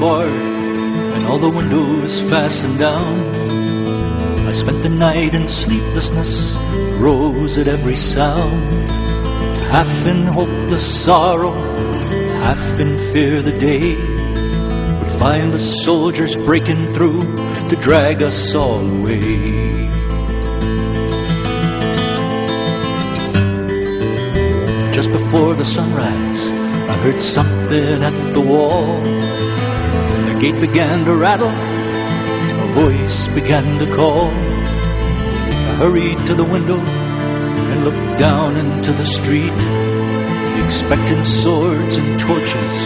barred and all the windows fastened down. I spent the night in sleeplessness, rose at every sound, half in hopeless sorrow, half in fear the day would find the soldiers breaking through to drag us all away. Just before the sunrise, I heard something at the wall. The gate began to rattle, a voice began to call. I hurried to the window and looked down into the street, expecting swords and torches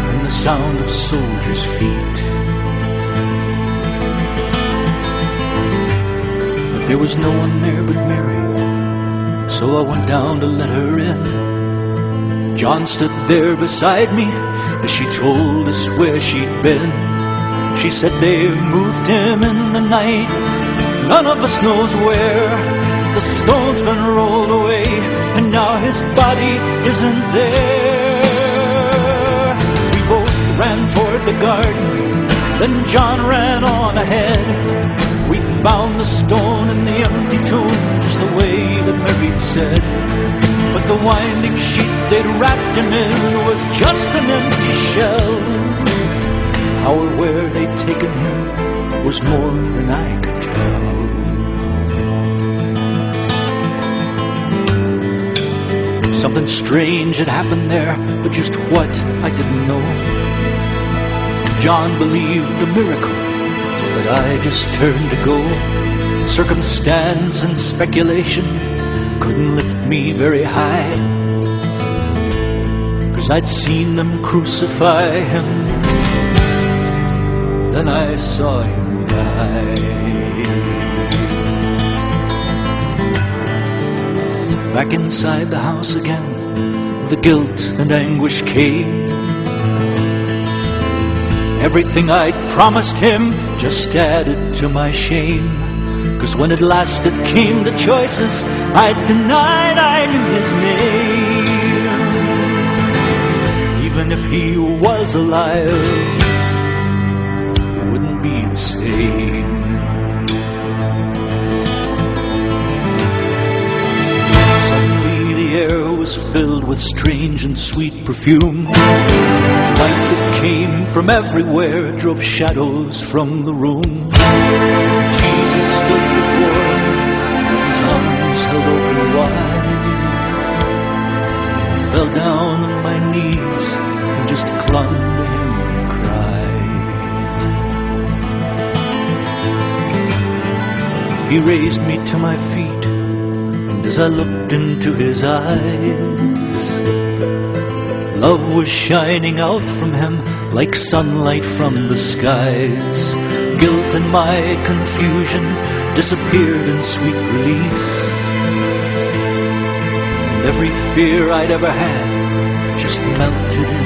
and the sound of soldiers' feet. But there was no one there but Mary, so I went down to let her in. John stood there beside me as she told us where she'd been. She said they've moved him in the night, none of us knows where. The stone's been rolled away and now his body isn't there. We both ran toward the garden, then John ran on ahead. We found the stone in the empty tomb, just the way that Mary'd said. But the winding sheet they'd wrapped him in was just an empty shell. How or where they'd taken him was more than I could tell. Something strange had happened there, but just what I didn't know. John believed a miracle, but I just turned to go. Circumstance and speculation couldn't lift me very high, 'cause I'd seen them crucify him, then I saw him die. Back inside the house again, the guilt and anguish came. Everything I'd promised him just added to my shame. 'Cause when at last it came to choices, I denied I knew his name. Even if he was alive, it wouldn't be the same. Suddenly the air was filled with strange and sweet perfume. Light that came from everywhere drove shadows from the room. Jesus stood before him, with his arms held open wide. I fell down on my knees and just clung to him and cried. He raised me to my feet, and as I looked into his eyes, love was shining out from him like sunlight from the skies. Guilt and my confusion disappeared in sweet release, and every fear I'd ever had just melted in